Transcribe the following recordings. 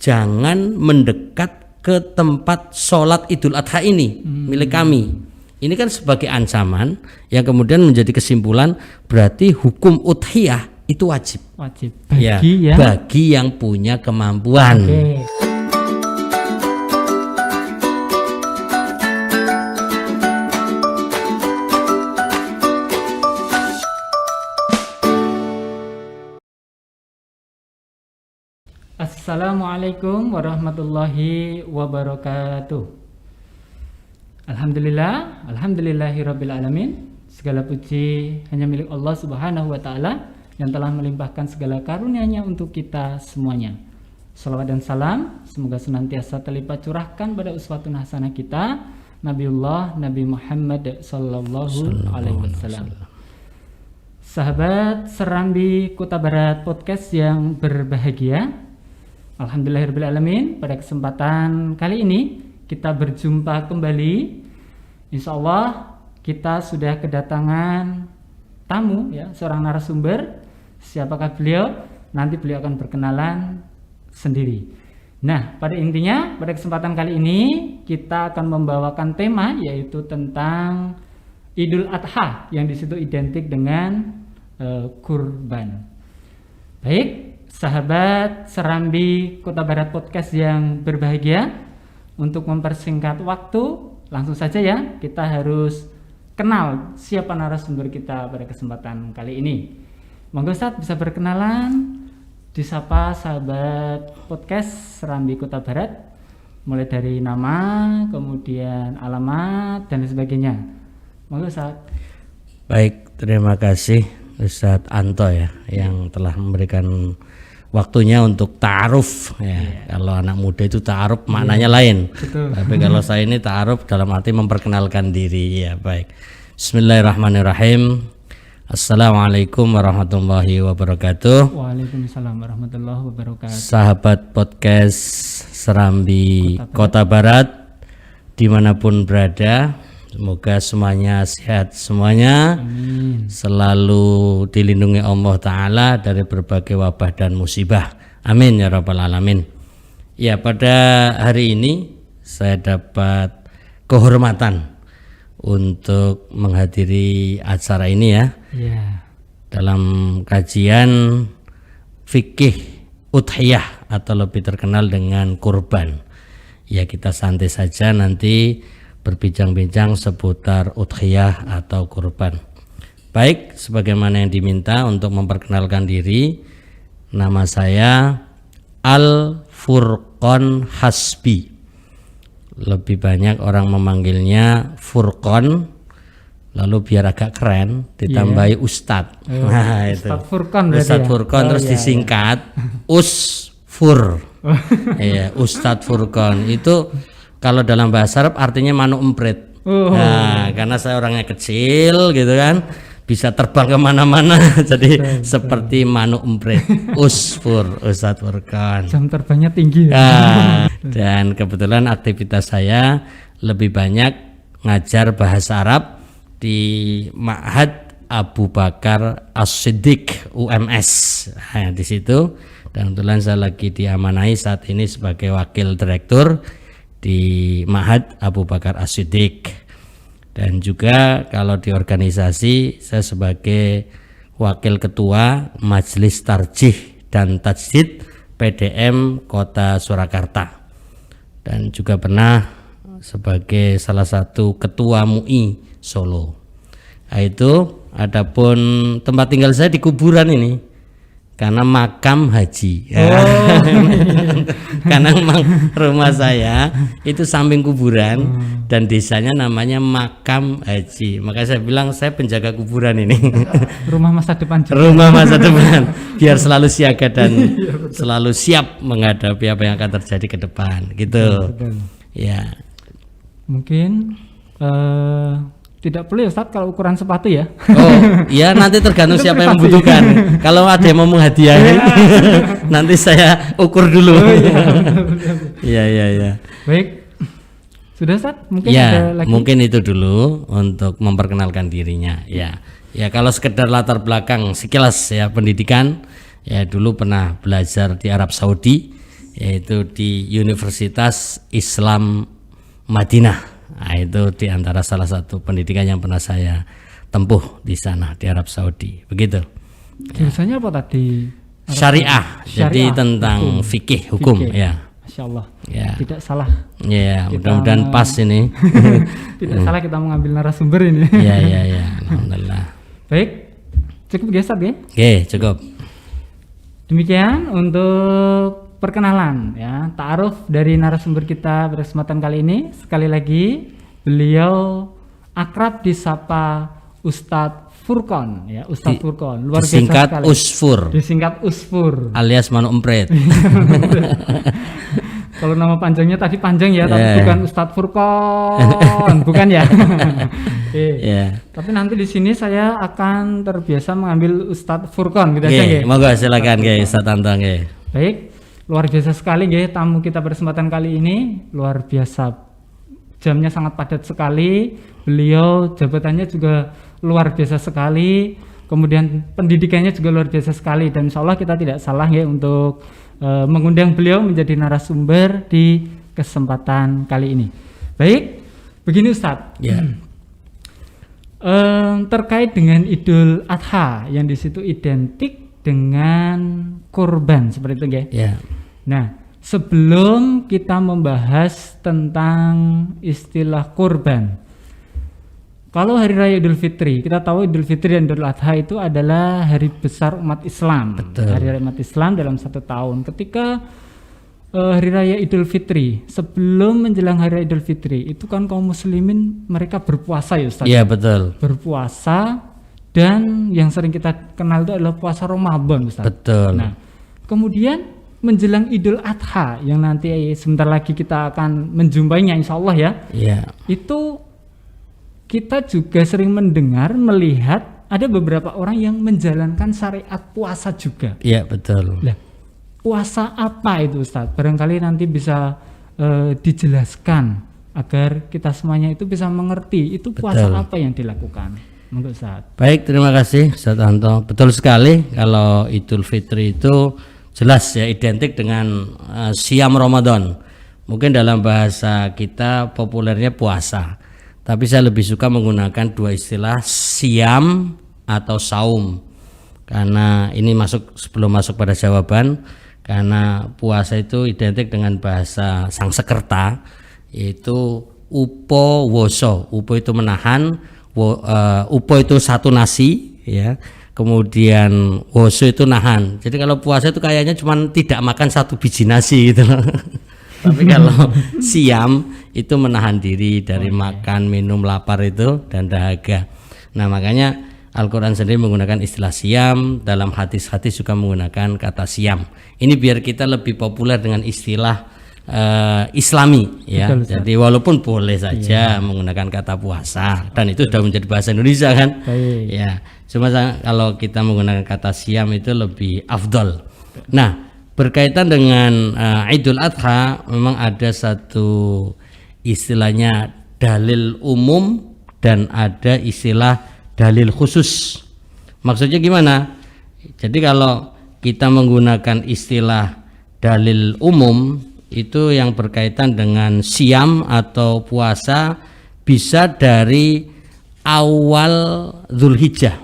jangan mendekat ke tempat sholat Idul Adha ini milik kami. Ini kan sebagai ancaman yang kemudian menjadi kesimpulan berarti hukum udhiyah itu wajib. Wajib bagi yang punya kemampuan. Okay. Assalamualaikum warahmatullahi wabarakatuh. Alhamdulillahirabbil alamin. Segala puji hanya milik Allah Subhanahu wa taala yang telah melimpahkan segala karunia-Nya untuk kita semuanya. Salawat dan salam semoga senantiasa terlipat curahkan pada uswatun hasanah kita Nabiullah Nabi Muhammad sallallahu alaihi wasallam. Sahabat Serambi Kuta Barat Podcast yang berbahagia, alhamdulillahirabbil alamin, pada kesempatan kali ini kita berjumpa kembali. Insyaallah kita sudah kedatangan tamu ya, seorang narasumber. Siapakah beliau? Nanti beliau akan berkenalan sendiri. Nah, pada intinya pada kesempatan kali ini kita akan membawakan tema yaitu tentang Idul Adha yang disitu identik dengan kurban. Baik, sahabat Serambi Kota Barat Podcast yang berbahagia, untuk mempersingkat waktu langsung saja ya, kita harus kenal siapa narasumber kita pada kesempatan kali ini. Monggo Ustaz bisa berkenalan, disapa sahabat podcast Serambi Kota Barat, mulai dari nama, kemudian alamat dan sebagainya. Monggo Ustaz. Baik, terima kasih Ustaz Anto ya yang telah memberikan waktunya untuk ta'aruf ya. Kalau anak muda itu ta'aruf maknanya lain. Betul. Tapi kalau saya ini ta'aruf dalam arti memperkenalkan diri ya. Baik. Bismillahirrahmanirrahim. Assalamualaikum warahmatullahi wabarakatuh. Waalaikumsalam warahmatullahi wabarakatuh. Sahabat podcast Serambi Kota Barat dimanapun berada, semoga semuanya sehat semuanya. Amin. Selalu dilindungi Allah Ta'ala dari berbagai wabah dan musibah. Amin ya rabbal alamin. Ya, pada hari ini saya dapat kehormatan untuk menghadiri acara ini ya. Dalam kajian fikih udhiyah atau lebih terkenal dengan kurban. Ya, kita santai saja nanti berbincang-bincang seputar udhiyah atau kurban. Baik, sebagaimana yang diminta untuk memperkenalkan diri, nama saya Al-Furqon Hasbi. Lebih banyak orang memanggilnya Furqon, lalu biar agak keren ditambahi Ustadz. Nah, itu Ustadz Furqon, Ustadz Furqon terus disingkat Usfur. Iya, Ustadz Furqon itu kalau dalam bahasa Arab artinya manu emprit. Nah, karena saya orangnya kecil gitu kan, bisa terbang kemana-mana, jadi seperti manu emprit. Usfur, Ustadz Furqon. Jam terbangnya tinggi. Dan kebetulan aktivitas saya lebih banyak ngajar bahasa Arab di Ma'had Abu Bakar As-Siddiq UMS. Nah, di situ dan kebetulan saya lagi diamanai saat ini sebagai wakil direktur di Ma'had Abu Bakar As-Siddiq. Dan juga kalau di organisasi saya sebagai wakil ketua Majelis Tarjih dan Tajdid PDM Kota Surakarta, dan juga pernah sebagai salah satu ketua MUI Solo. Nah, itu adapun tempat tinggal saya di kuburan ini karena makam haji. Karena memang rumah saya itu samping kuburan dan desanya namanya makam haji. Maka saya bilang saya penjaga kuburan ini. Rumah masa depan juga. Rumah masa depan biar selalu siaga dan selalu siap menghadapi apa yang akan terjadi ke depan gitu. Ya. Mungkin tidak perlu ya Ustadz kalau ukuran sepatu ya. Oh iya, nanti tergantung siapa yang membutuhkan. Kalau ada yang mau menghadiahi nanti saya ukur dulu. Iya. Baik, sudah Ustadz, mungkin ya, ada lagi. Mungkin itu dulu untuk memperkenalkan dirinya. Ya kalau sekedar latar belakang sekilas ya pendidikan, ya dulu pernah belajar di Arab Saudi yaitu di Universitas Islam Madinah. Nah, itu di antara salah satu pendidikan yang pernah saya tempuh di sana di Arab Saudi. Begitu. Jurusannya apa tadi? Syariah. Jadi tentang fikih hukum ya. Masya Allah. Ya. Tidak salah. Ya, mudah-mudahan pas ini. Tidak salah kita mengambil narasumber ini. Ya. Alhamdulillah. Baik. Cukup ya Ustaz ya? Oke, cukup. Demikian untuk perkenalan ya, ta'aruf dari narasumber kita pada kesempatan kali ini. Sekali lagi beliau akrab disapa Ustadz Furqon ya, Ustadz Furqon. Luar biasa Disingkat sekali. Usfur Disingkat Usfur. alias Manu Empret. Kalau nama panjangnya tadi panjang ya, tapi bukan Ustadz Furqon, bukan ya. Tapi nanti di sini saya akan terbiasa mengambil Ustadz Furqon gitu aja nggih. Monggo silakan nggih Ustadz Anto nggih. Baik, luar biasa sekali nggih tamu kita pada kesempatan kali ini, luar biasa. Jamnya sangat padat sekali. Beliau jabatannya juga luar biasa sekali. Kemudian pendidikannya juga luar biasa sekali, dan insya Allah kita tidak salah ya untuk mengundang beliau menjadi narasumber di kesempatan kali ini. Baik, begini Ustadz. Terkait dengan Idul Adha yang di situ identik dengan kurban seperti itu ya. Nah, sebelum kita membahas tentang istilah kurban, kalau hari raya Idul Fitri, kita tahu Idul Fitri dan Idul Adha itu adalah hari besar umat Islam. Betul. Hari raya umat Islam dalam satu tahun. Ketika hari raya Idul Fitri, sebelum menjelang hari raya Idul Fitri, itu kan kaum muslimin mereka berpuasa ya Ustaz. Iya, betul. Berpuasa, dan yang sering kita kenal itu adalah puasa Ramadan Ustaz. Betul. Nah, kemudian menjelang Idul Adha yang nanti sebentar lagi kita akan menjumpainya insya Allah ya. Iya. Itu kita juga sering mendengar, melihat ada beberapa orang yang menjalankan syariat puasa juga. Iya, betul. Nah, puasa apa itu Ustadz? Barangkali nanti bisa dijelaskan agar kita semuanya itu bisa mengerti itu puasa apa yang dilakukan. Monggo Ustadz. Baik, terima kasih Ustadz Anto. Betul sekali, kalau Idul Fitri itu jelas ya identik dengan siam Ramadan. Mungkin dalam bahasa kita populernya puasa. Tapi saya lebih suka menggunakan dua istilah, siam atau saum. Karena ini sebelum masuk pada jawaban, karena puasa itu identik dengan bahasa Sangsekerta, yaitu upo woso. Upo itu menahan, upo itu satu nasi ya. Kemudian woso itu nahan. Jadi kalau puasa itu kayaknya cuma tidak makan satu biji nasi gitu loh. Tapi kalau siam itu menahan diri dari makan, minum, lapar itu dan dahaga. Nah, makanya Al-Quran sendiri menggunakan istilah siam, dalam hadis-hadis juga menggunakan kata siam. Ini biar kita lebih populer dengan istilah Islami ya. Betul, jadi walaupun boleh saja menggunakan kata puasa, dan itu sudah menjadi bahasa Indonesia kan. Ya, cuma kalau kita menggunakan kata siam itu lebih afdol. Nah, berkaitan dengan Idul Adha, memang ada satu istilahnya dalil umum dan ada istilah dalil khusus. Maksudnya gimana? Jadi kalau kita menggunakan istilah dalil umum itu yang berkaitan dengan siam atau puasa bisa dari awal Dzulhijjah.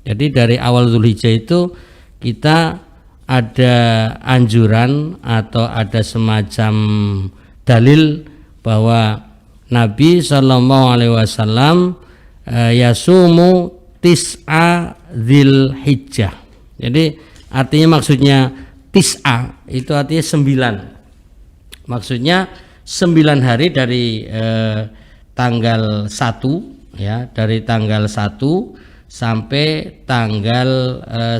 Jadi dari awal Dzulhijjah itu kita ada anjuran atau ada semacam dalil bahwa Nabi SAW yasumu tis'a Dzulhijjah. Jadi artinya maksudnya tis'a itu artinya 9. Maksudnya 9 hari dari tanggal 1 ya, dari tanggal 1 sampai tanggal 9.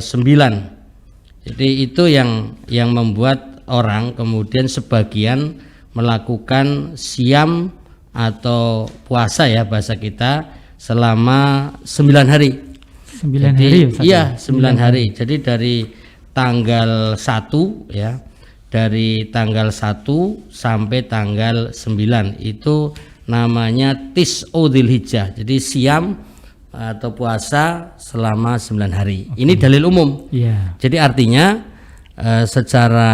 Jadi itu yang membuat orang kemudian sebagian melakukan siam atau puasa ya bahasa kita selama 9 hari. 9 Jadi, hari iya 9 hari. Jadi dari tanggal 1 ya, dari tanggal 1 sampai tanggal 9 itu namanya tis'u Dzulhijjah. Jadi siam atau puasa selama 9 hari. Ini dalil umum. Iya. Jadi artinya secara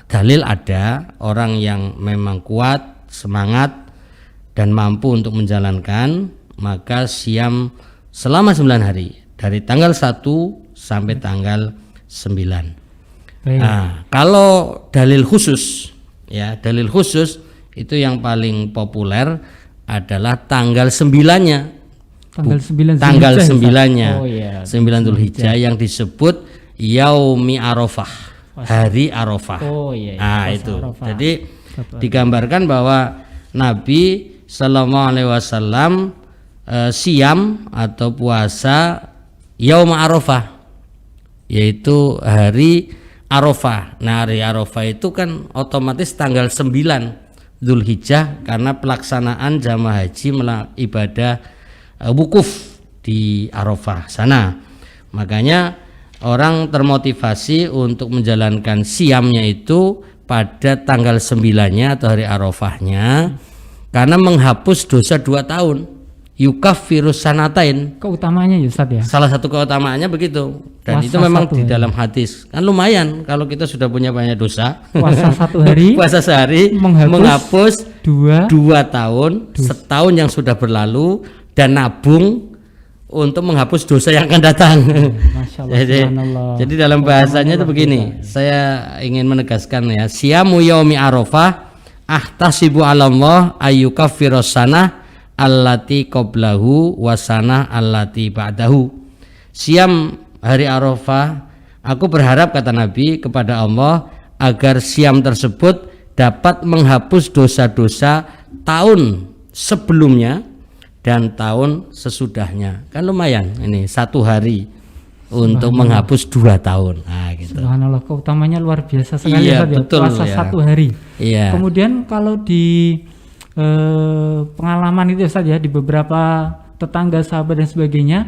dalil ada orang yang memang kuat, semangat dan mampu untuk menjalankan, maka siam selama 9 hari dari tanggal 1 sampai tanggal 9. Nah, kalau dalil khusus ya, dalil khusus itu yang paling populer adalah tanggal 9-nya. Tanggal 9-nya. 9 Dzulhijjah yang disebut Yaumi Arafah, hari Arafah. Nah, itu. Arafah. Jadi digambarkan bahwa Nabi Sallallahu Alaihi Wasallam siam atau puasa Yaum Arafah, yaitu hari Arafah. Nah, hari Arafah itu kan otomatis tanggal 9 Dzulhijjah karena pelaksanaan jamaah haji ibadah wukuf di Arafah sana. Makanya orang termotivasi untuk menjalankan siamnya itu pada tanggal 9-nya atau hari Arafahnya karena menghapus dosa 2 tahun. Yukafirus sanatain. Keutamaannya Ustaz ya. Salah satu keutamaannya begitu. Dan itu memang di dalam hadis. Kan lumayan kalau kita sudah punya banyak dosa. Puasa 1 hari. Puasa sehari menghapus 2 tahun, setahun yang sudah berlalu dan nabung untuk menghapus dosa yang akan datang. Masya Allah, jadi dalam bahasanya itu begini. Saya ingin menegaskan ya. Siyamu yaumi Arafah ahtasibu 'ala Allah ayyukaffiras sanah allati qablahu wasanah allati ba'dahu. Siam hari Arafah, aku berharap kata Nabi kepada Allah agar siam tersebut dapat menghapus dosa-dosa tahun sebelumnya dan tahun sesudahnya. Kan lumayan ini 1 hari untuk menghapus 2 tahun. Nah, gitu. Subhanallah, keutamanya luar biasa sekali. Iya, betul, puasa ya. 1 hari. Iya. Kemudian kalau di pengalaman itu Ustaz ya, di beberapa tetangga, sahabat dan sebagainya,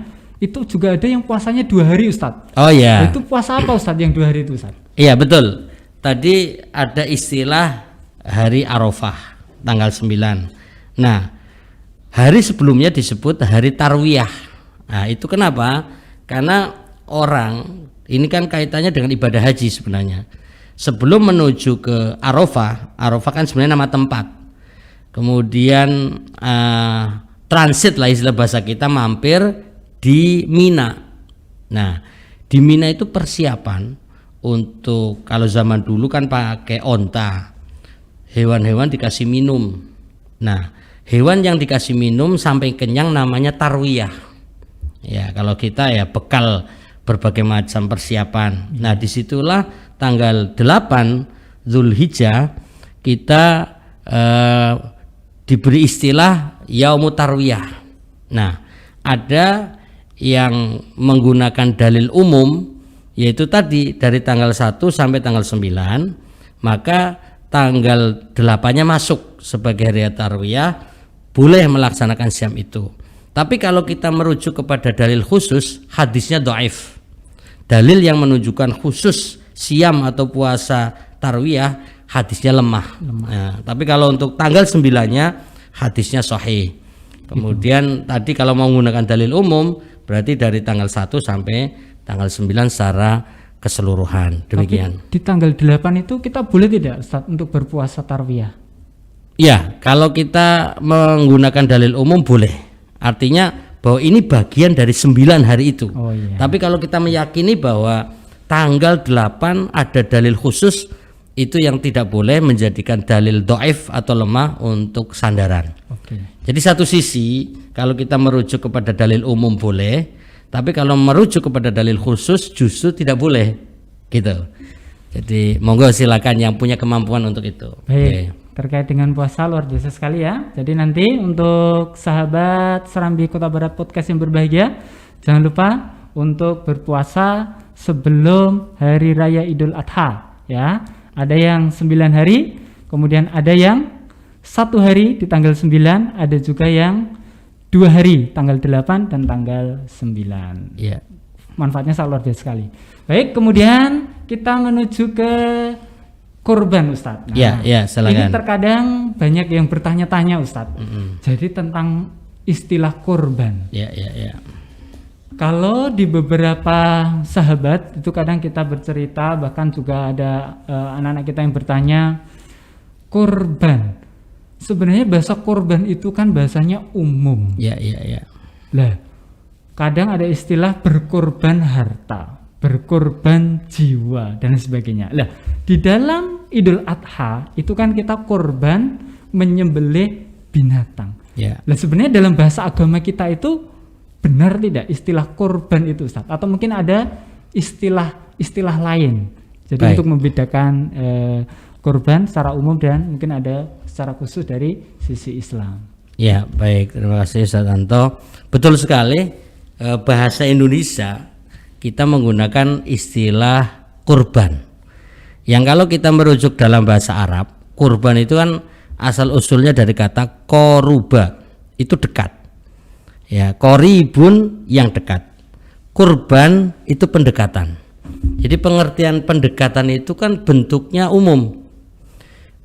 itu juga ada yang puasanya 2 hari Ustaz. Oh iya. Itu puasa apa Ustaz yang 2 hari itu Ustaz? Iya betul. Tadi ada istilah hari Arafah tanggal 9. Nah, hari sebelumnya disebut hari Tarwiyah. Nah, itu kenapa? Karena orang ini kan kaitannya dengan ibadah haji sebenarnya. Sebelum menuju ke Arafah, Arafah kan sebenarnya nama tempat. Kemudian transit lah istilah bahasa kita, mampir di Mina. Nah, di Mina itu persiapan untuk, kalau zaman dulu kan pakai onta, hewan-hewan dikasih minum. Nah, hewan yang dikasih minum sampai kenyang namanya tarwiyah. Ya, kalau kita ya bekal berbagai macam persiapan. Nah, disitulah tanggal 8 Dzulhijjah kita diberi istilah Yaumut Tarwiyah. Nah, ada yang menggunakan dalil umum, yaitu tadi dari tanggal 1 sampai tanggal 9, maka tanggal 8-nya masuk sebagai hari Tarwiyah, boleh melaksanakan siam itu. Tapi kalau kita merujuk kepada dalil khusus, hadisnya dhaif. Dalil yang menunjukkan khusus siam atau puasa Tarwiyah, hadisnya lemah. Nah, tapi kalau untuk tanggal 9-nya hadisnya sahih. Kemudian tadi kalau mau menggunakan dalil umum berarti dari tanggal 1 sampai tanggal 9 secara keseluruhan. Demikian. Tapi di tanggal 8 itu kita boleh tidak Ustaz untuk berpuasa Tarwiyah? Ya, kalau kita menggunakan dalil umum boleh. Artinya bahwa ini bagian dari 9 hari itu. Oh, iya. Tapi kalau kita meyakini bahwa tanggal 8 ada dalil khusus, itu yang tidak boleh menjadikan dalil dhaif atau lemah untuk sandaran. Jadi satu sisi kalau kita merujuk kepada dalil umum boleh, tapi kalau merujuk kepada dalil khusus justru tidak boleh, gitu. Jadi monggo silakan yang punya kemampuan untuk itu. Baik, terkait dengan puasa luar biasa sekali ya. Jadi nanti untuk sahabat Serambi Kota Barat Podcast yang berbahagia, jangan lupa untuk berpuasa sebelum hari raya Idul Adha ya. Ada yang 9 hari, kemudian ada yang 1 hari di tanggal 9, ada juga yang 2 hari tanggal 8 dan tanggal 9. Iya. Manfaatnya sangat luar biasa sekali. Baik, kemudian kita menuju ke kurban Ustadz. Nah, ya, silakan. Ini terkadang banyak yang bertanya-tanya Ustadz. Jadi tentang istilah kurban. Ya. Kalau di beberapa sahabat itu kadang kita bercerita, bahkan juga ada anak-anak kita yang bertanya, korban. Sebenarnya bahasa korban itu kan bahasanya umum. Ya. Lah, kadang ada istilah berkorban harta, berkorban jiwa dan sebagainya. Lah, di dalam Idul Adha itu kan kita korban menyembelih binatang. Ya. Lah, sebenarnya dalam bahasa agama kita itu benar tidak istilah korban itu, Ustaz? Atau mungkin ada istilah lain. Jadi Baik. untuk membedakan korban secara umum dan mungkin ada secara khusus dari sisi Islam. Ya, baik. Terima kasih Ustaz Anto. Betul sekali, bahasa Indonesia kita menggunakan istilah kurban. Yang kalau kita merujuk dalam bahasa Arab, kurban itu kan asal usulnya dari kata koruba, itu dekat. Ya, koribun yang dekat. Kurban itu pendekatan. Jadi pengertian pendekatan itu kan bentuknya umum.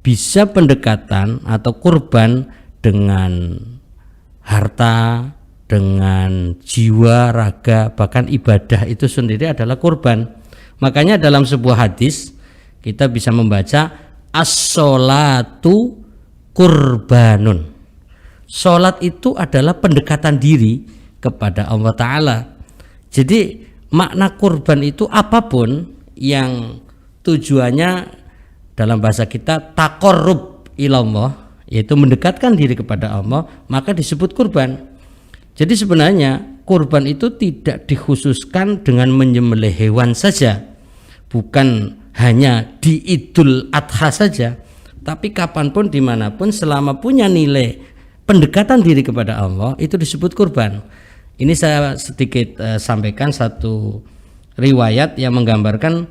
Bisa pendekatan atau kurban dengan harta, dengan jiwa, raga, bahkan ibadah itu sendiri adalah kurban. Makanya dalam sebuah hadis kita bisa membaca as-sholatu kurbanun. Sholat itu adalah pendekatan diri kepada Allah Ta'ala. Jadi makna kurban itu apapun yang tujuannya dalam bahasa kita taqarrub ilallah, yaitu mendekatkan diri kepada Allah, maka disebut kurban. Jadi sebenarnya kurban itu tidak dikhususkan dengan menyembelih hewan saja, bukan hanya di Idul Adha saja, tapi kapanpun dimanapun selama punya nilai pendekatan diri kepada Allah itu disebut kurban. Ini saya sedikit sampaikan satu riwayat yang menggambarkan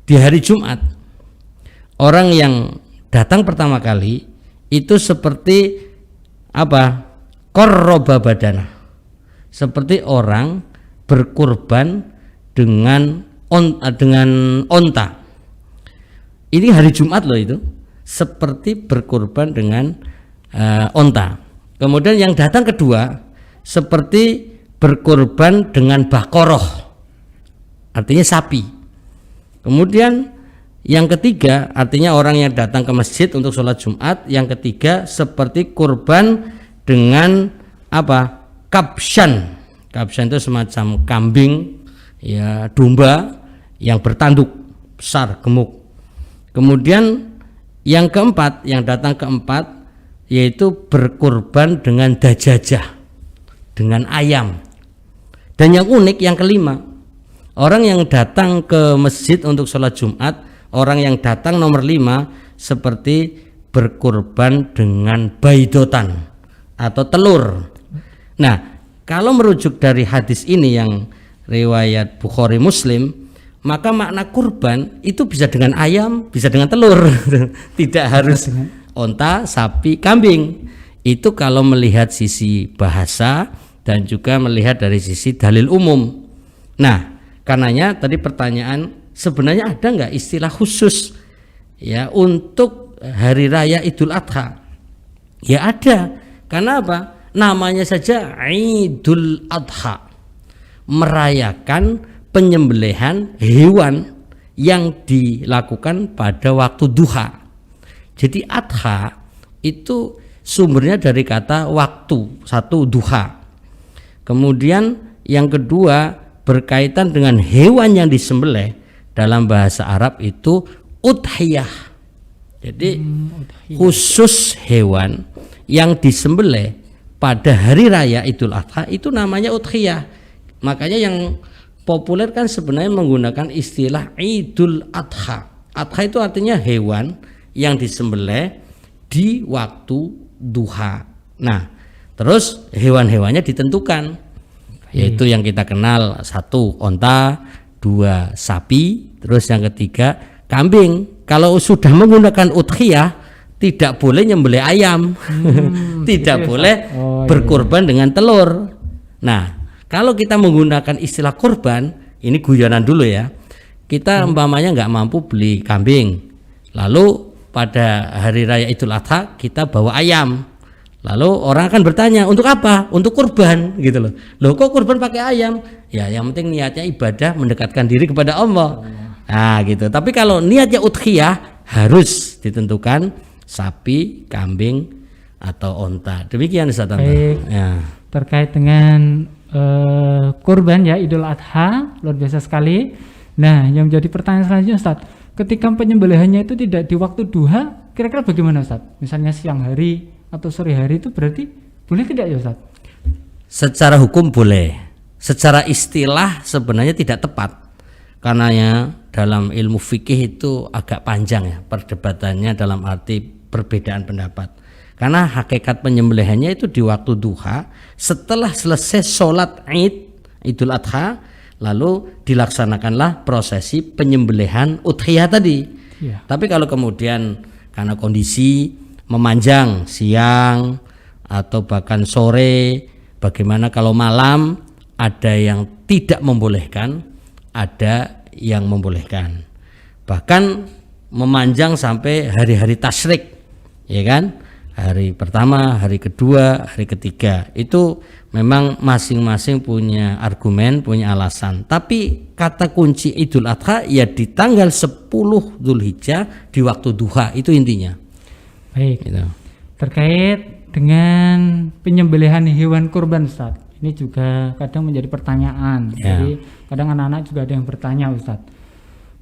di hari Jumat orang yang datang pertama kali itu seperti apa? Qarraba badana. Seperti orang berkurban dengan onta. Ini hari Jumat loh itu. Seperti berkurban dengan onta. Kemudian yang datang kedua seperti berkorban dengan bakoroh, artinya sapi. Kemudian yang ketiga artinya orang yang datang ke masjid untuk sholat Jumat. Yang ketiga seperti kurban dengan apa? Kabshan. Kabshan itu semacam kambing, ya, domba yang bertanduk besar gemuk. Kemudian yang keempat, yang datang keempat yaitu berkurban dengan dajajah, dengan ayam. Dan yang unik yang kelima, orang yang datang ke masjid untuk sholat Jumat, orang yang datang nomor 5 seperti berkurban dengan baidotan atau telur. Nah, kalau merujuk dari hadis ini yang riwayat Bukhari Muslim, maka makna kurban itu bisa dengan ayam, bisa dengan telur. Tidak harus onta, sapi, kambing. Itu kalau melihat sisi bahasa dan juga melihat dari sisi dalil umum. Nah, karenanya tadi pertanyaan, sebenarnya ada nggak istilah khusus ya untuk hari raya Idul Adha? Ya ada. Karena apa? Namanya saja Idul Adha, merayakan penyembelihan hewan yang dilakukan pada waktu duha. Jadi adha itu sumbernya dari kata waktu, satu duha. Kemudian yang kedua berkaitan dengan hewan yang disembelih, dalam bahasa Arab itu udhiyah. Jadi khusus hewan yang disembelih pada hari raya Idul Adha itu namanya udhiyah. Makanya yang populer kan sebenarnya menggunakan istilah Idul Adha. Adha itu artinya hewan yang disembelih di waktu duha. Nah, terus hewan-hewannya ditentukan, yaitu yang kita kenal, 1 onta, 2 sapi, terus yang ketiga kambing. Kalau sudah menggunakan udhiyah tidak boleh nyembelih ayam, tidak boleh berkorban dengan telur. Nah, kalau kita menggunakan istilah korban, ini guyonan dulu ya. Kita umpamanya nggak mampu beli kambing, lalu pada hari raya Idul Adha kita bawa ayam, Lalu orang akan bertanya, untuk apa? Untuk kurban gitu loh. Loh kok kurban pakai ayam? Ya yang penting niatnya ibadah mendekatkan diri kepada Allah. Nah gitu. Tapi kalau niatnya udhiyah harus ditentukan sapi, kambing atau onta. Demikian Ustaz. Baik. Ya. Terkait dengan kurban ya Idul Adha, luar biasa sekali. Nah, yang menjadi pertanyaan selanjutnya Ustaz, ketika penyembelihannya itu tidak di waktu duha, kira-kira bagaimana Ustaz? Misalnya siang hari atau sore hari itu berarti boleh tidak ya Ustaz? Secara hukum boleh, secara istilah sebenarnya tidak tepat, karena ya dalam ilmu fikih itu agak panjang ya perdebatannya dalam arti perbedaan pendapat. Karena hakikat penyembelihannya itu di waktu duha setelah selesai sholat Idul Adha, lalu dilaksanakanlah prosesi penyembelihan udhiyah tadi. Ya. Tapi kalau kemudian karena kondisi memanjang siang atau bahkan sore, bagaimana kalau malam, ada yang tidak membolehkan, ada yang membolehkan. Bahkan memanjang sampai hari-hari tasyrik, ya kan? Hari pertama, hari kedua, hari ketiga, itu memang masing-masing punya argumen, punya alasan. Tapi kata kunci Idul Adha ya di tanggal 10 Dzulhijjah di waktu duha, itu intinya. Baik. Gitu. Terkait dengan penyembelihan hewan kurban Ustaz, ini juga kadang menjadi pertanyaan. Ya. Jadi kadang anak-anak juga ada yang bertanya Ustaz,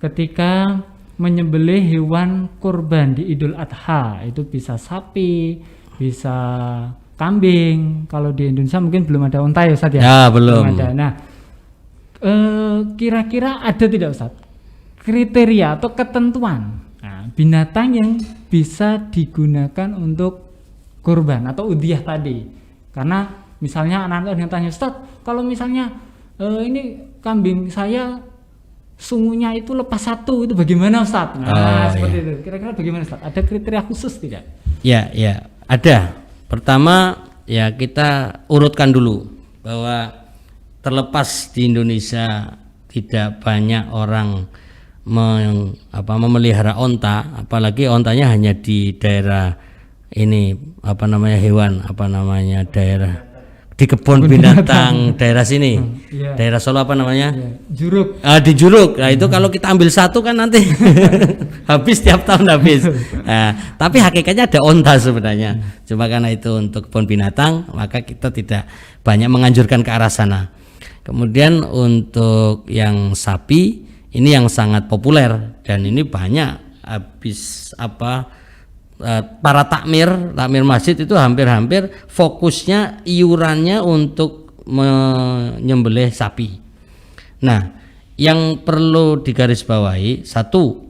ketika menyembelih hewan kurban di Idul Adha itu bisa sapi, bisa kambing. Kalau di Indonesia mungkin belum ada unta ya Ustaz ya? Ya belum. Ada. Nah, kira-kira ada tidak Ustaz kriteria atau ketentuan binatang yang bisa digunakan untuk kurban atau udhiyah tadi? Karena misalnya anak-anak yang tanya, Ustaz, kalau misalnya ini kambing saya sungunya itu lepas satu, itu bagaimana Ustaz? Nah, seperti itu. Kira-kira bagaimana Ustaz? Ada kriteria khusus tidak? Ya, ada. Pertama, ya kita urutkan dulu bahwa terlepas di Indonesia tidak banyak orang memelihara onta, apalagi ontanya hanya di daerah ini hewan daerah di kebun binatang daerah sini, daerah Solo Juruk. Di Juruk. Nah itu kalau kita ambil satu kan nanti habis, tiap tahun habis. Nah, tapi hakikatnya ada onta sebenarnya. Cuma karena itu untuk kebun binatang, maka kita tidak banyak menganjurkan ke arah sana. Kemudian untuk yang sapi, ini yang sangat populer dan ini banyak para takmir masjid itu hampir fokusnya iurannya untuk menyembelih sapi. Nah, yang perlu digarisbawahi, satu,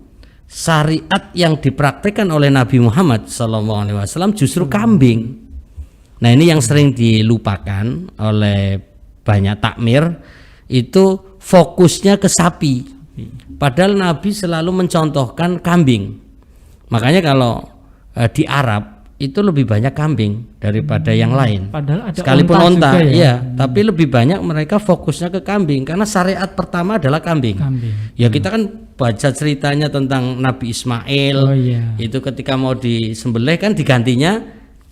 syariat yang dipraktikkan oleh Nabi Muhammad SAW justru kambing. Nah, ini yang sering dilupakan oleh banyak takmir, itu fokusnya ke sapi. Padahal Nabi selalu mencontohkan kambing. Makanya kalau di Arab itu lebih banyak kambing daripada yang lain. Padahal ada sekalipun onta, ya? Tapi lebih banyak mereka fokusnya ke kambing karena syariat pertama adalah kambing. Ya kita kan baca ceritanya tentang Nabi Ismail. Itu ketika mau disembelih kan digantinya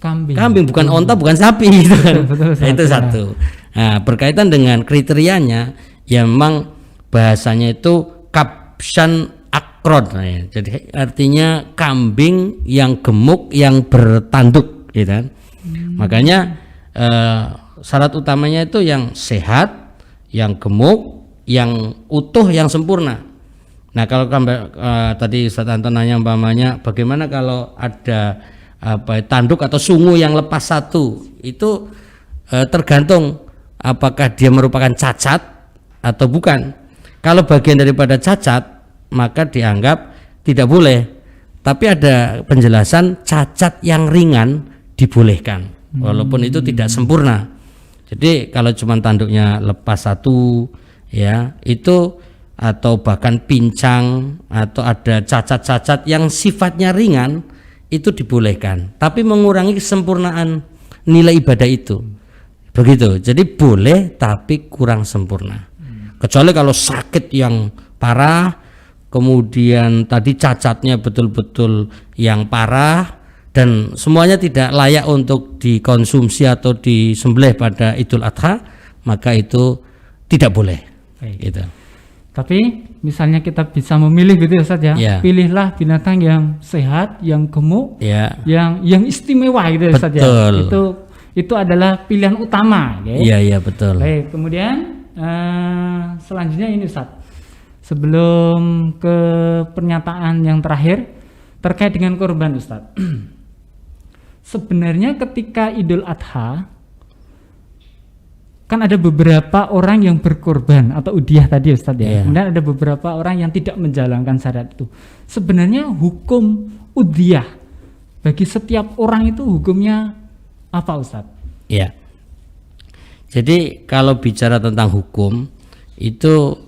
kambing bukan onta, bukan sapi gitu kan. Itu satu. Nah, berkaitan dengan kriterianya, ya memang bahasanya itu kabshan akrod, jadi artinya kambing yang gemuk yang bertanduk, gitu kan. Makanya syarat utamanya itu yang sehat, yang gemuk, yang utuh, yang sempurna. Nah kalau tadi Ustaz Anton nanya umpamanya bagaimana kalau ada tanduk atau sungu yang lepas satu, itu tergantung apakah dia merupakan cacat atau bukan. Kalau bagian daripada cacat maka dianggap tidak boleh. Tapi ada penjelasan cacat yang ringan dibolehkan walaupun itu tidak sempurna. Jadi kalau cuma tanduknya lepas satu ya itu, atau bahkan pincang atau ada cacat-cacat yang sifatnya ringan, itu dibolehkan. Tapi mengurangi kesempurnaan nilai ibadah itu. Begitu. Jadi boleh tapi kurang sempurna. Kecuali kalau sakit yang parah, kemudian tadi cacatnya betul-betul yang parah, dan semuanya tidak layak untuk dikonsumsi atau disembelih pada Idul Adha, maka itu tidak boleh. Baik. Gitu. Tapi misalnya kita bisa memilih gitu ya Ustaz ya. Ya. Pilihlah binatang yang sehat, yang gemuk, Ya. yang istimewa gitu ya Ustaz ya. Betul. Itu adalah pilihan utama, ya. Iya, iya betul. Baik, kemudian selanjutnya ini Ustaz. Sebelum ke pernyataan yang terakhir terkait dengan kurban Ustaz. Sebenarnya ketika Idul Adha kan ada beberapa orang yang berkorban atau udhiyah tadi Ustaz ya. Yeah. Kemudian ada beberapa orang yang tidak menjalankan syarat itu. Sebenarnya hukum udhiyah bagi setiap orang itu hukumnya apa Ustaz? Ya. Jadi kalau bicara tentang hukum itu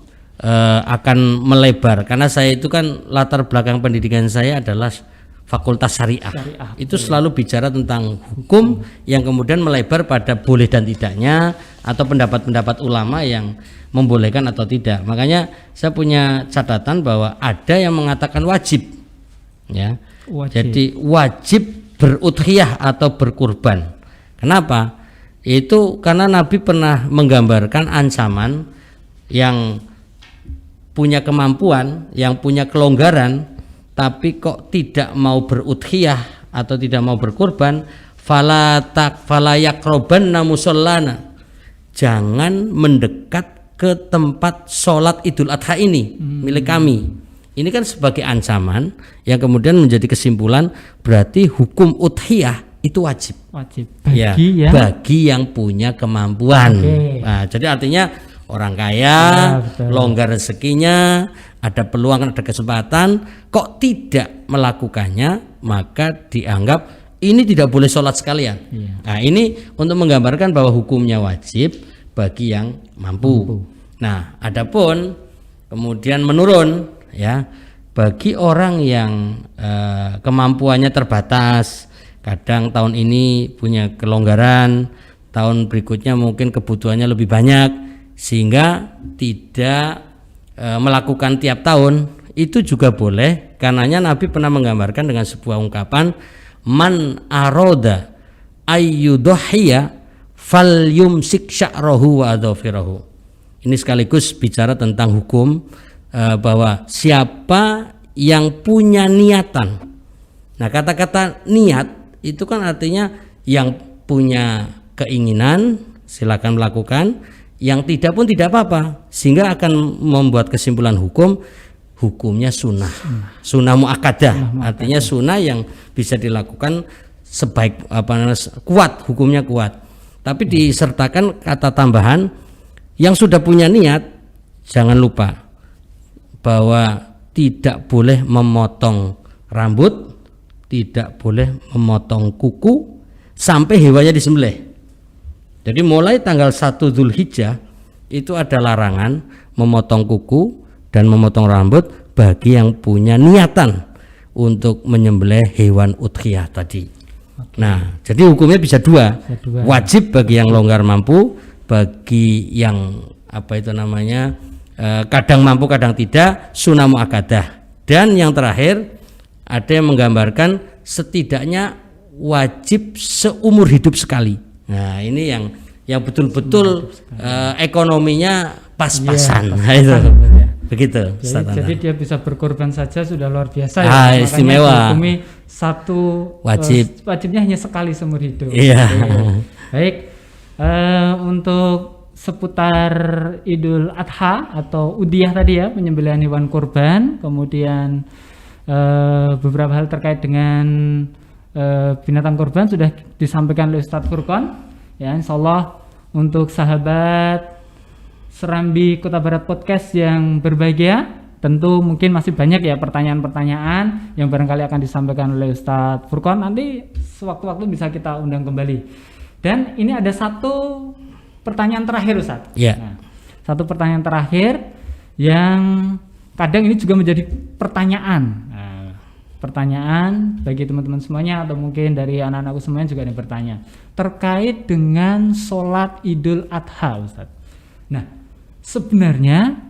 akan melebar, karena saya itu kan latar belakang pendidikan saya adalah Fakultas Syariah. Itu selalu bicara tentang hukum yang kemudian melebar pada boleh dan tidaknya atau pendapat-pendapat ulama yang membolehkan atau tidak. Makanya saya punya catatan bahwa ada yang mengatakan wajib, ya. Jadi wajib berudhiyah atau berkurban. Kenapa? Itu karena Nabi pernah menggambarkan ancaman yang punya kemampuan, yang punya kelonggaran, tapi kok tidak mau berudhiyah atau tidak mau berkurban, fala yaqrabanna musallana, jangan mendekat ke tempat sholat Idul Adha ini milik kami. Ini kan sebagai ancaman yang kemudian menjadi kesimpulan berarti hukum udhiyah itu wajib bagi yang punya kemampuan. Nah, jadi artinya orang kaya, longgar rezekinya, ada peluang, ada kesempatan, kok tidak melakukannya, maka dianggap ini tidak boleh sholat sekalian. Nah, ini untuk menggambarkan bahwa hukumnya wajib bagi yang mampu. Nah, adapun kemudian menurun, ya, bagi orang yang kemampuannya terbatas, kadang tahun ini punya kelonggaran, tahun berikutnya mungkin kebutuhannya lebih banyak, sehingga tidak melakukan tiap tahun, itu juga boleh. Karenanya Nabi pernah menggambarkan dengan sebuah ungkapan, man aroda ayyudhiyya falyumsik sya'rahu wa adhafirahu. Ini sekaligus bicara tentang hukum bahwa siapa yang punya niatan. Nah, kata-kata niat itu kan artinya yang punya keinginan silakan melakukan, yang tidak pun tidak apa-apa, sehingga akan membuat kesimpulan hukumnya sunnah muakkadah, artinya sunnah yang bisa dilakukan sebaik kuat, hukumnya kuat. Tapi disertakan kata tambahan, yang sudah punya niat jangan lupa bahwa tidak boleh memotong rambut, tidak boleh memotong kuku sampai hewannya disembelih. Jadi mulai tanggal 1 Dzulhijjah itu ada larangan memotong kuku dan memotong rambut bagi yang punya niatan untuk menyembelih hewan udhiyah tadi. Nah, jadi hukumnya bisa dua. Wajib bagi yang longgar mampu, bagi yang kadang mampu kadang tidak, sunnah muakkadah. Dan yang terakhir ada yang menggambarkan setidaknya wajib seumur hidup sekali. Nah, ini yang betul-betul ekonominya pas-pasan. Nah, itu begitu. Jadi dia bisa berkorban saja sudah luar biasa ya. Istimewa. Dihukumi satu wajibnya hanya sekali seumur hidup. Iya. Baik, untuk seputar Idul Adha atau udhiyah tadi ya, penyembelihan hewan kurban, kemudian beberapa hal terkait dengan binatang kurban sudah disampaikan oleh Ustadz Furqon. Ya, insyaallah untuk sahabat Serambi Kota Barat Podcast yang berbahagia, tentu mungkin masih banyak ya pertanyaan-pertanyaan yang barangkali akan disampaikan oleh Ustadz Furqon. Nanti sewaktu-waktu bisa kita undang kembali. Dan ini ada satu pertanyaan terakhir Ustadz. Nah, satu pertanyaan terakhir yang kadang ini juga menjadi pertanyaan. Pertanyaan bagi teman-teman semuanya atau mungkin dari anak-anakku semuanya juga ada yang bertanya terkait dengan sholat Idul Adha, Ustaz. Nah, sebenarnya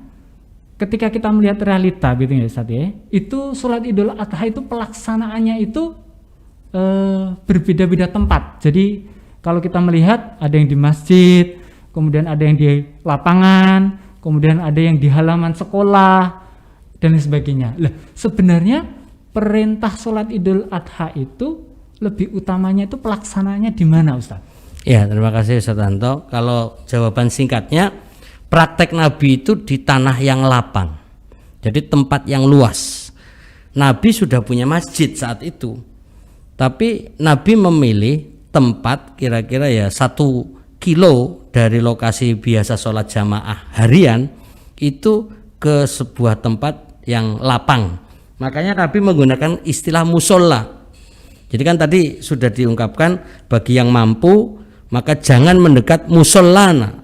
ketika kita melihat realita gitu ya Ustaz ya, itu sholat Idul Adha itu pelaksanaannya itu berbeda-beda tempat. Jadi kalau kita melihat ada yang di masjid, kemudian ada yang di lapangan, kemudian ada yang di halaman sekolah dan lain sebagainya. Lah, sebenarnya perintah sholat Idul Adha itu lebih utamanya itu pelaksananya di mana, Ustaz? Ya, terima kasih Ustaz Anto. Kalau jawaban singkatnya, praktek Nabi itu di tanah yang lapang. Jadi tempat yang luas. Nabi sudah punya masjid saat itu. Tapi Nabi memilih tempat kira-kira ya 1 kilo dari lokasi biasa sholat jamaah harian itu ke sebuah tempat yang lapang. Makanya Nabi menggunakan istilah musola. Jadi kan tadi sudah diungkapkan, bagi yang mampu maka jangan mendekat musolana,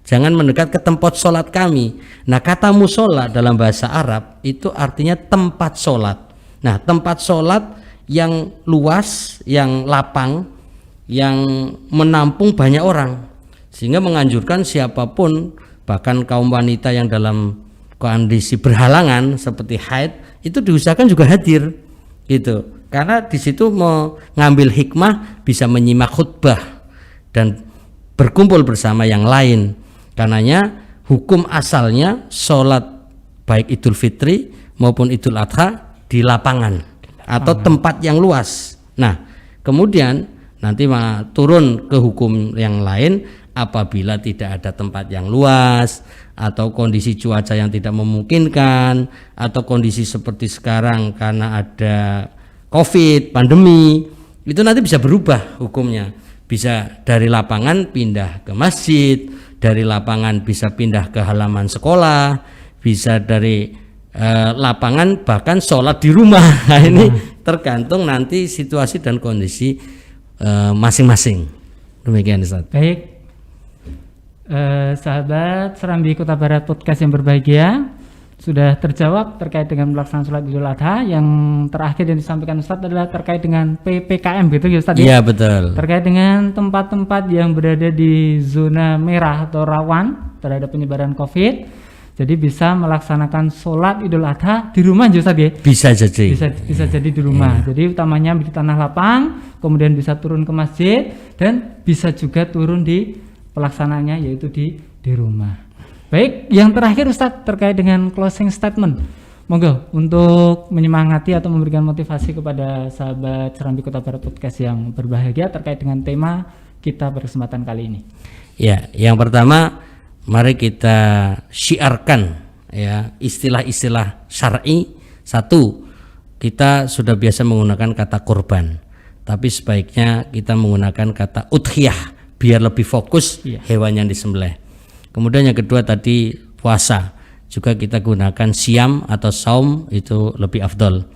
jangan mendekat ke tempat sholat kami. Nah, kata musola dalam bahasa Arab itu artinya tempat sholat. Nah, tempat sholat yang luas, yang lapang, yang menampung banyak orang, sehingga menganjurkan siapapun, bahkan kaum wanita yang dalam kondisi berhalangan seperti haid itu diusahakan juga hadir, gitu. Karena di situ mengambil hikmah, bisa menyimak khutbah dan berkumpul bersama yang lain. Karenanya hukum asalnya sholat baik Idul Fitri maupun Idul Adha di lapangan atau tempat yang luas. Nah, kemudian nanti turun ke hukum yang lain apabila tidak ada tempat yang luas atau kondisi cuaca yang tidak memungkinkan atau kondisi seperti sekarang karena ada COVID, pandemi, itu nanti bisa berubah hukumnya. Bisa dari lapangan pindah ke masjid, dari lapangan bisa pindah ke halaman sekolah, bisa dari lapangan bahkan sholat di rumah. Nah, ini tergantung nanti situasi dan kondisi masing-masing. Demikian Ustaz. Baik, sahabat Serambi Kota Barat Podcast yang berbahagia, sudah terjawab terkait dengan pelaksanaan sholat Idul Adha. Yang terakhir yang disampaikan Ustadz adalah terkait dengan PPKM, gitu ya Ustadz? Iya, betul. Terkait dengan tempat-tempat yang berada di zona merah atau rawan terhadap penyebaran COVID, jadi bisa melaksanakan sholat Idul Adha di rumah ya Ustadz ya? Bisa jadi. Bisa jadi di rumah. Jadi utamanya di tanah lapang, kemudian bisa turun ke masjid, dan bisa juga turun di pelaksanaannya yaitu di rumah. Baik, yang terakhir Ustadz terkait dengan closing statement. Monggo untuk menyemangati atau memberikan motivasi kepada sahabat Serambi Kota Barat Podcast yang berbahagia terkait dengan tema kita pada kesempatan kali ini. Ya, yang pertama mari kita syiarkan ya istilah-istilah syar'i. Satu, kita sudah biasa menggunakan kata kurban, tapi sebaiknya kita menggunakan kata udhiyah biar lebih fokus hewan yang disembelih. Kemudian yang kedua tadi puasa, juga kita gunakan siam atau saum, itu lebih afdol.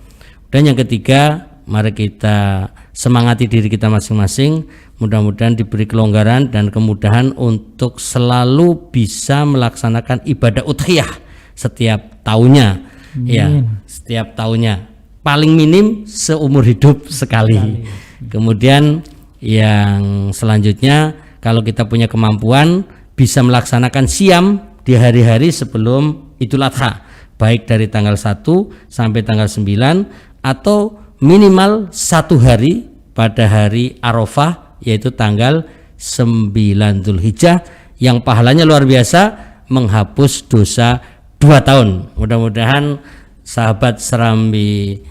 Dan yang ketiga, mari kita semangati diri kita masing-masing, mudah-mudahan diberi kelonggaran dan kemudahan untuk selalu bisa melaksanakan ibadah udhiyah setiap tahunnya. Ya, setiap tahunnya, paling minim seumur hidup sekali. Kemudian yang selanjutnya, kalau kita punya kemampuan bisa melaksanakan siam di hari-hari sebelum Idul Adha, baik dari tanggal 1 sampai tanggal 9 atau minimal 1 hari pada hari Arafah yaitu tanggal 9 Dzulhijjah yang pahalanya luar biasa, menghapus dosa 2 tahun. Mudah-mudahan sahabat Serambi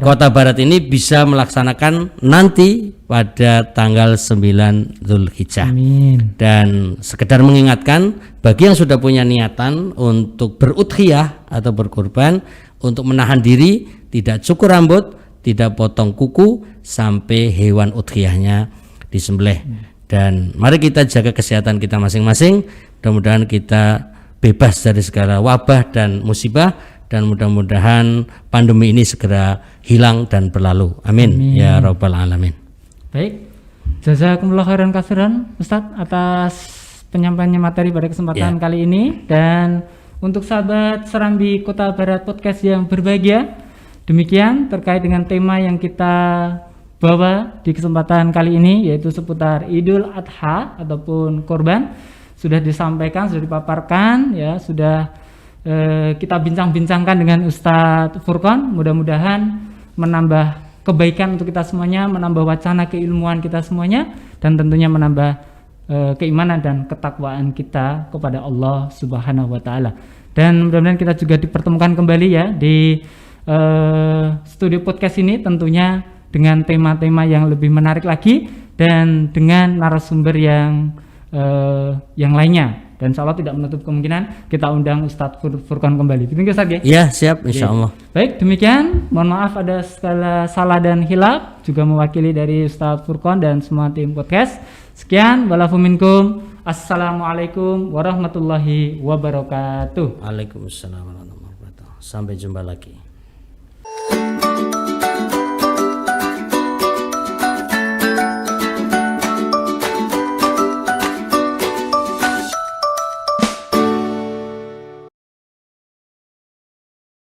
Kota Barat ini bisa melaksanakan nanti pada tanggal 9 Dzulhijjah. Amin. Dan sekedar mengingatkan bagi yang sudah punya niatan untuk berudhiyah atau berkurban, untuk menahan diri, tidak cukur rambut, tidak potong kuku sampai hewan udhiyahnya disembelih. Dan mari kita jaga kesehatan kita masing-masing. Mudah-mudahan kita bebas dari segala wabah dan musibah, dan mudah-mudahan pandemi ini segera hilang dan berlalu. Amin. Ya Rabbal Alamin. Baik, jazakumullah khairan katsiran Ustadz atas penyampaiannya materi pada kesempatan kali ini. Dan untuk sahabat Serambi Kota Barat Podcast yang berbahagia, demikian terkait dengan tema yang kita bawa di kesempatan kali ini, yaitu seputar Idul Adha ataupun korban. Sudah disampaikan, sudah dipaparkan, ya sudah kita bincang-bincangkan dengan Ustadz Furqon. Mudah-mudahan menambah kebaikan untuk kita semuanya, menambah wacana keilmuan kita semuanya, dan tentunya menambah keimanan dan ketakwaan kita kepada Allah Subhanahu wa taala. Dan mudah-mudahan kita juga dipertemukan kembali ya di studio podcast ini, tentunya dengan tema-tema yang lebih menarik lagi dan dengan narasumber yang lainnya. Dan insya Allah tidak menutup kemungkinan kita undang Ustadz Furqan kembali. Begitu Ustadz ya? Iya, siap insyaallah. Baik, demikian. Mohon maaf ada segala salah dan hilaf, juga mewakili dari Ustadz Furqan dan semua tim podcast. Sekian, walafu minkum. Assalamualaikum warahmatullahi wabarakatuh. Waalaikumsalam warahmatullahi wabarakatuh. Sampai jumpa lagi.